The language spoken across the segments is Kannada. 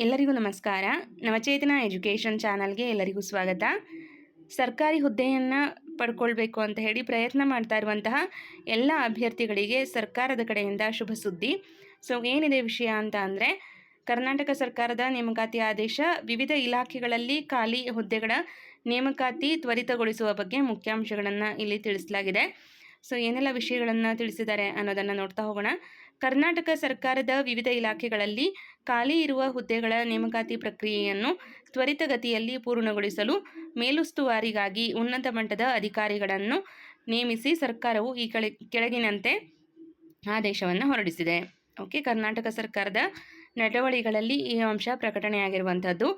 ಎಲ್ಲರಿಗೂ ನಮಸ್ಕಾರ. ನವಚೇತನ ಎಜುಕೇಷನ್ ಚಾನಲ್ಗೆ ಎಲ್ಲರಿಗೂ ಸ್ವಾಗತ. ಸರ್ಕಾರಿ ಹುದ್ದೆಯನ್ನು ಪಡ್ಕೊಳ್ಬೇಕು ಅಂತ ಹೇಳಿ ಪ್ರಯತ್ನ ಮಾಡ್ತಾ ಇರುವಂತಹ ಎಲ್ಲ ಅಭ್ಯರ್ಥಿಗಳಿಗೆ ಸರ್ಕಾರದ ಕಡೆಯಿಂದ ಶುಭ ಸುದ್ದಿ. ಏನಿದೆ ವಿಷಯ ಅಂತ ಅಂದರೆ, ಕರ್ನಾಟಕ ಸರ್ಕಾರದ ನೇಮಕಾತಿ ಆದೇಶ ವಿವಿಧ ಇಲಾಖೆಗಳಲ್ಲಿ ಖಾಲಿ ಹುದ್ದೆಗಳ ನೇಮಕಾತಿ ತ್ವರಿತಗೊಳಿಸುವ ಬಗ್ಗೆ ಮುಖ್ಯಾಂಶಗಳನ್ನು ಇಲ್ಲಿ ತಿಳಿಸಲಾಗಿದೆ. ಏನೆಲ್ಲ ವಿಷಯಗಳನ್ನು ತಿಳಿಸಿದ್ದಾರೆ ಅನ್ನೋದನ್ನು ನೋಡ್ತಾ ಹೋಗೋಣ. ಕರ್ನಾಟಕ ಸರ್ಕಾರದ ವಿವಿಧ ಇಲಾಖೆಗಳಲ್ಲಿ ಖಾಲಿ ಇರುವ ಹುದ್ದೆಗಳ ನೇಮಕಾತಿ ಪ್ರಕ್ರಿಯೆಯನ್ನು ತ್ವರಿತಗತಿಯಲ್ಲಿ ಪೂರ್ಣಗೊಳಿಸಲು ಮೇಲುಸ್ತುವಾರಿಗಾಗಿ ಉನ್ನತ ಮಟ್ಟದ ಅಧಿಕಾರಿಗಳನ್ನು ನೇಮಿಸಿ ಸರ್ಕಾರವು ಈ ಕೆಳಗಿನಂತೆ ಆದೇಶವನ್ನು ಹೊರಡಿಸಿದೆ. ಕರ್ನಾಟಕ ಸರ್ಕಾರದ ನಡವಳಿಗಳಲ್ಲಿ ಈ ಅಂಶ ಪ್ರಕಟಣೆಯಾಗಿರುವಂಥದ್ದು.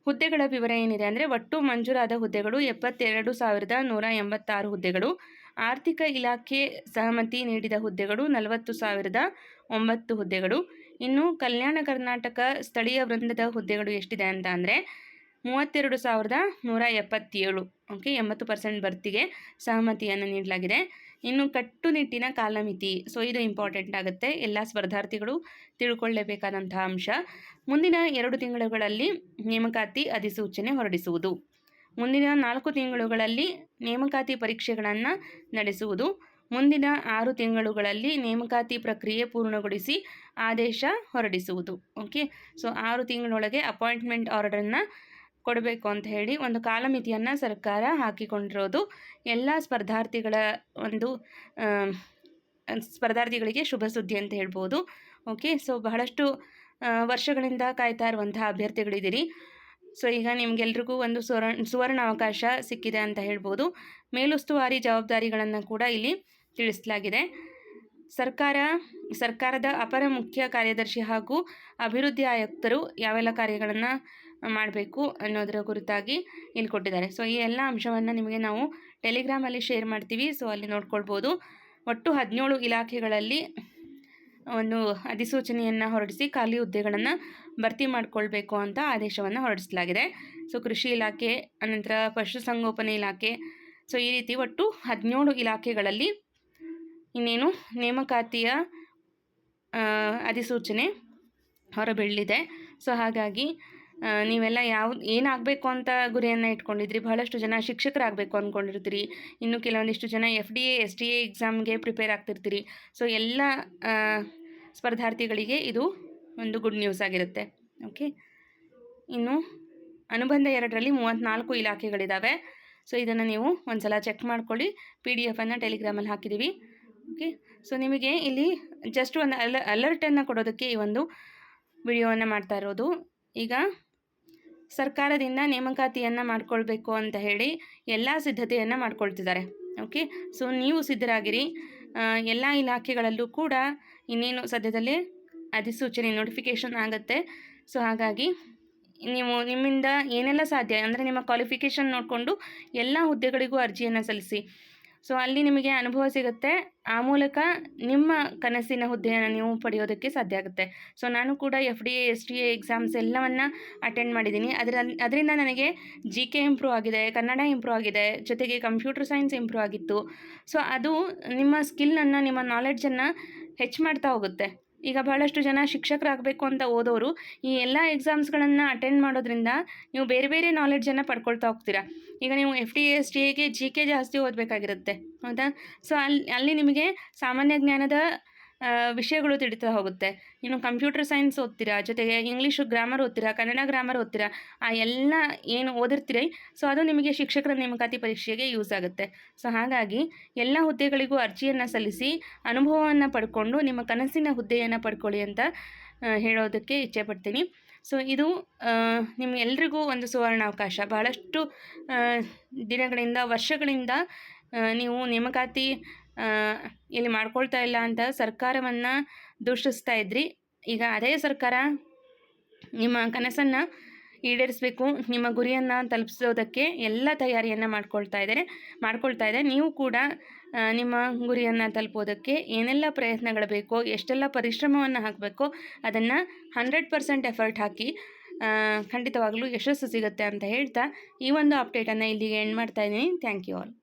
ಹುದ್ದೆಗಳ ವಿವರ ಏನಿದೆ ಅಂದರೆ, ಒಟ್ಟು ಮಂಜೂರಾದ ಹುದ್ದೆಗಳು 72,186 ಹುದ್ದೆಗಳು. ಆರ್ಥಿಕ ಇಲಾಖೆ ಸಹಮತಿ ನೀಡಿದ ಹುದ್ದೆಗಳು 40,009 ಹುದ್ದೆಗಳು. ಇನ್ನು ಕಲ್ಯಾಣ ಕರ್ನಾಟಕ ಸ್ಥಳೀಯ ವೃಂದದ ಹುದ್ದೆಗಳು ಎಷ್ಟಿದೆ ಅಂತ ಅಂದರೆ 32,177. 80% ಭರ್ತಿಗೆ ಸಹಮತಿಯನ್ನು ನೀಡಲಾಗಿದೆ. ಇನ್ನು ಕಟ್ಟುನಿಟ್ಟಿನ ಕಾಲಮಿತಿ, ಇದು ಇಂಪಾರ್ಟೆಂಟ್ ಆಗುತ್ತೆ, ಎಲ್ಲ ಸ್ಪರ್ಧಾರ್ಥಿಗಳು ತಿಳ್ಕೊಳ್ಳೇಬೇಕಾದಂತಹ ಅಂಶ. ಮುಂದಿನ 2 ತಿಂಗಳುಗಳಲ್ಲಿ ನೇಮಕಾತಿ ಅಧಿಸೂಚನೆ ಹೊರಡಿಸುವುದು. ಮುಂದಿನ 4 ತಿಂಗಳುಗಳಲ್ಲಿ ನೇಮಕಾತಿ ಪರೀಕ್ಷೆಗಳನ್ನು ನಡೆಸುವುದು. ಮುಂದಿನ 6 ತಿಂಗಳುಗಳಲ್ಲಿ ನೇಮಕಾತಿ ಪ್ರಕ್ರಿಯೆ ಪೂರ್ಣಗೊಳಿಸಿ ಆದೇಶ ಹೊರಡಿಸುವುದು. 6 ತಿಂಗಳೊಳಗೆ ಅಪಾಯಿಂಟ್ಮೆಂಟ್ ಆರ್ಡರನ್ನು ಕೊಡಬೇಕು ಅಂತ ಹೇಳಿ ಒಂದು ಕಾಲಮಿತಿಯನ್ನು ಸರ್ಕಾರ ಹಾಕಿಕೊಂಡಿರೋದು ಎಲ್ಲ ಸ್ಪರ್ಧಾರ್ಥಿಗಳಿಗೆ ಶುಭ ಸುದ್ದಿ ಅಂತ ಹೇಳ್ಬೋದು. ಬಹಳಷ್ಟು ವರ್ಷಗಳಿಂದ ಕಾಯ್ತಾ ಇರುವಂತಹ ಅಭ್ಯರ್ಥಿಗಳಿದ್ದೀರಿ. ಈಗ ನಿಮಗೆಲ್ರಿಗೂ ಒಂದು ಸುವರ್ಣ ಅವಕಾಶ ಸಿಕ್ಕಿದೆ ಅಂತ ಹೇಳ್ಬೋದು. ಮೇಲುಸ್ತುವಾರಿ ಜವಾಬ್ದಾರಿಗಳನ್ನು ಕೂಡ ಇಲ್ಲಿ ತಿಳಿಸಲಾಗಿದೆ. ಸರ್ಕಾರದ ಅಪರ ಮುಖ್ಯ ಕಾರ್ಯದರ್ಶಿ ಹಾಗೂ ಅಭಿವೃದ್ಧಿ ಆಯುಕ್ತರು ಯಾವೆಲ್ಲ ಕಾರ್ಯಗಳನ್ನು ಮಾಡಬೇಕು ಅನ್ನೋದರ ಕುರಿತಾಗಿ ಇಲ್ಲಿ ಕೊಟ್ಟಿದ್ದಾರೆ. ಈ ಎಲ್ಲ ಅಂಶವನ್ನು ನಿಮಗೆ ನಾವು ಟೆಲಿಗ್ರಾಮಲ್ಲಿ ಶೇರ್ ಮಾಡ್ತೀವಿ, ಅಲ್ಲಿ ನೋಡ್ಕೊಳ್ಬೋದು. ಒಟ್ಟು 17 ಇಲಾಖೆಗಳಲ್ಲಿ ಒಂದು ಅಧಿಸೂಚನೆಯನ್ನು ಹೊರಡಿಸಿ ಖಾಲಿ ಹುದ್ದೆಗಳನ್ನು ಭರ್ತಿ ಮಾಡಿಕೊಳ್ಬೇಕು ಅಂತ ಆದೇಶವನ್ನು ಹೊರಡಿಸಲಾಗಿದೆ. ಕೃಷಿ ಇಲಾಖೆ, ಅನಂತರ ಪಶುಸಂಗೋಪನೆ ಇಲಾಖೆ, ಈ ರೀತಿ ಒಟ್ಟು 17 ಇಲಾಖೆಗಳಲ್ಲಿ ಇನ್ನೇನು ನೇಮಕಾತಿಯ ಅಧಿಸೂಚನೆ ಹೊರಬೀಳಲಿದೆ. ಹಾಗಾಗಿ ನೀವೆಲ್ಲ ಏನಾಗಬೇಕು ಅಂತ ಗುರಿಯನ್ನು ಇಟ್ಕೊಂಡಿದ್ರಿ. ಬಹಳಷ್ಟು ಜನ ಶಿಕ್ಷಕರಾಗಬೇಕು ಅಂದ್ಕೊಂಡಿರ್ತೀರಿ. ಇನ್ನು ಕೆಲವೊಂದಿಷ್ಟು ಜನ FDA SDA ಎಕ್ಸಾಮ್ಗೆ ಪ್ರಿಪೇರ್ ಆಗ್ತಿರ್ತೀರಿ. ಎಲ್ಲ ಸ್ಪರ್ಧಾರ್ಥಿಗಳಿಗೆ ಇದು ಒಂದು ಗುಡ್ ನ್ಯೂಸ್ ಆಗಿರುತ್ತೆ. ಇನ್ನು ಅನುಬಂಧ 2ರಲ್ಲಿ 34 ಇಲಾಖೆಗಳಿದ್ದಾವೆ. ಇದನ್ನು ನೀವು ಒಂದು ಸಲ ಚೆಕ್ ಮಾಡ್ಕೊಳ್ಳಿ. PDF ಟೆಲಿಗ್ರಾಮಲ್ಲಿ ಹಾಕಿದ್ದೀವಿ. ನಿಮಗೆ ಇಲ್ಲಿ ಜಸ್ಟ್ ಒಂದು ಅಲರ್ಟನ್ನು ಕೊಡೋದಕ್ಕೆ ಈ ಒಂದು ವಿಡಿಯೋವನ್ನು ಮಾಡ್ತಾ ಇರೋದು. ಈಗ ಸರ್ಕಾರದಿಂದ ನೇಮಕಾತಿಯನ್ನು ಮಾಡ್ಕೊಳ್ಬೇಕು ಅಂತ ಹೇಳಿ ಎಲ್ಲ ಸಿದ್ಧತೆಯನ್ನು ಮಾಡ್ಕೊಳ್ತಿದ್ದಾರೆ. ನೀವು ಸಿದ್ಧರಾಗಿರಿ. ಎಲ್ಲ ಇಲಾಖೆಗಳಲ್ಲೂ ಕೂಡ ಇನ್ನೇನು ಸದ್ಯದಲ್ಲೇ ಅಧಿಸೂಚನೆ ನೋಟಿಫಿಕೇಷನ್ ಆಗುತ್ತೆ. ಹಾಗಾಗಿ ನಿಮ್ಮಿಂದ ಏನೆಲ್ಲ ಸಾಧ್ಯ ಅಂದರೆ ನಿಮ್ಮ ಕ್ವಾಲಿಫಿಕೇಷನ್ ನೋಡಿಕೊಂಡು ಎಲ್ಲ ಹುದ್ದೆಗಳಿಗೂ ಅರ್ಜಿಯನ್ನು ಸಲ್ಲಿಸಿ. ಅಲ್ಲಿ ನಿಮಗೆ ಅನುಭವ ಸಿಗುತ್ತೆ. ಆ ಮೂಲಕ ನಿಮ್ಮ ಕನಸಿನ ಹುದ್ದೆಯನ್ನು ನೀವು ಪಡೆಯೋದಕ್ಕೆ ಸಾಧ್ಯ ಆಗುತ್ತೆ. ನಾನು ಕೂಡ FDA SDA ಎಕ್ಸಾಮ್ಸ್ ಎಲ್ಲವನ್ನು ಅಟೆಂಡ್ ಮಾಡಿದ್ದೀನಿ. ಅದರಿಂದ ನನಗೆ GK ಇಂಪ್ರೂವ್ ಆಗಿದೆ, ಕನ್ನಡ ಇಂಪ್ರೂವ್ ಆಗಿದೆ, ಜೊತೆಗೆ ಕಂಪ್ಯೂಟರ್ ಸೈನ್ಸ್ ಇಂಪ್ರೂವ್ ಆಗಿತ್ತು. ಅದು ನಿಮ್ಮ ಸ್ಕಿಲ್ಲನ್ನು, ನಿಮ್ಮ ನಾಲೆಡ್ಜನ್ನು ಹೆಚ್ಚು ಮಾಡ್ತಾ ಹೋಗುತ್ತೆ. ಈಗ ಬಹಳಷ್ಟು ಜನ ಶಿಕ್ಷಕರಾಗಬೇಕು ಅಂತ ಓದೋರು ಈ ಎಲ್ಲ ಎಕ್ಸಾಮ್ಸ್ಗಳನ್ನು ಅಟೆಂಡ್ ಮಾಡೋದ್ರಿಂದ ನೀವು ಬೇರೆ ಬೇರೆ ನಾಲೆಡ್ಜನ್ನು ಪಡ್ಕೊಳ್ತಾ ಹೋಗ್ತೀರಾ. ಈಗ ನೀವು FDA SDAಗೆ GK ಜಾಸ್ತಿ ಓದಬೇಕಾಗಿರುತ್ತೆ, ಹೌದಾ? ಅಲ್ಲಿ ನಿಮಗೆ ಸಾಮಾನ್ಯ ಜ್ಞಾನದ ವಿಷಯಗಳು ತಿಳಿತಾ ಹೋಗುತ್ತೆ. ಇನ್ನು ಕಂಪ್ಯೂಟರ್ ಸೈನ್ಸ್ ಓದ್ತೀರಾ, ಜೊತೆಗೆ ಇಂಗ್ಲೀಷ್ ಗ್ರಾಮರ್ ಓದ್ತೀರಾ, ಕನ್ನಡ ಗ್ರಾಮರ್ ಓದ್ತೀರಾ. ಆ ಎಲ್ಲ ಏನು ಓದಿರ್ತೀರಿ ಅದು ನಿಮಗೆ ಶಿಕ್ಷಕರ ನೇಮಕಾತಿ ಪರೀಕ್ಷೆಗೆ ಯೂಸ್ ಆಗುತ್ತೆ. ಹಾಗಾಗಿ ಎಲ್ಲ ಹುದ್ದೆಗಳಿಗೂ ಅರ್ಜಿಯನ್ನು ಸಲ್ಲಿಸಿ ಅನುಭವವನ್ನು ಪಡ್ಕೊಂಡು ನಿಮ್ಮ ಕನಸಿನ ಹುದ್ದೆಯನ್ನು ಪಡ್ಕೊಳ್ಳಿ ಅಂತ ಹೇಳೋದಕ್ಕೆ ಇಚ್ಛೆಪಡ್ತೀನಿ. ಇದು ನಿಮ್ಗೆಲ್ರಿಗೂ ಒಂದು ಸುವರ್ಣ ಅವಕಾಶ. ಬಹಳಷ್ಟು ದಿನಗಳಿಂದ, ವರ್ಷಗಳಿಂದ ನೀವು ನೇಮಕಾತಿ ಇಲ್ಲಿ ಮಾಡ್ಕೊಳ್ತಾ ಇಲ್ಲ ಅಂತ ಸರ್ಕಾರವನ್ನು ದೂಷಿಸ್ತಾ ಇದ್ರಿ. ಈಗ ಅದೇ ಸರ್ಕಾರ ನಿಮ್ಮ ಕನಸನ್ನು ಈಡೇರಿಸಬೇಕು, ನಿಮ್ಮ ಗುರಿಯನ್ನು ತಲುಪಿಸೋದಕ್ಕೆ ಎಲ್ಲ ತಯಾರಿಯನ್ನು ಮಾಡ್ಕೊಳ್ತಾ ಇದೆ. ನೀವು ಕೂಡ ನಿಮ್ಮ ಗುರಿಯನ್ನು ತಲುಪೋದಕ್ಕೆ ಏನೆಲ್ಲ ಪ್ರಯತ್ನಗಳು ಬೇಕೋ, ಎಷ್ಟೆಲ್ಲ ಪರಿಶ್ರಮವನ್ನು ಹಾಕಬೇಕೋ ಅದನ್ನು 100% ಎಫರ್ಟ್ ಹಾಕಿ ಖಂಡಿತವಾಗಲೂ ಯಶಸ್ಸು ಸಿಗುತ್ತೆ ಅಂತ ಹೇಳ್ತಾ ಈ ಒಂದು ಅಪ್ಡೇಟನ್ನು ಇಲ್ಲಿಗೆ ಎಂಡ್ ಮಾಡ್ತಾ ಇದ್ದೀನಿ. Thank you all.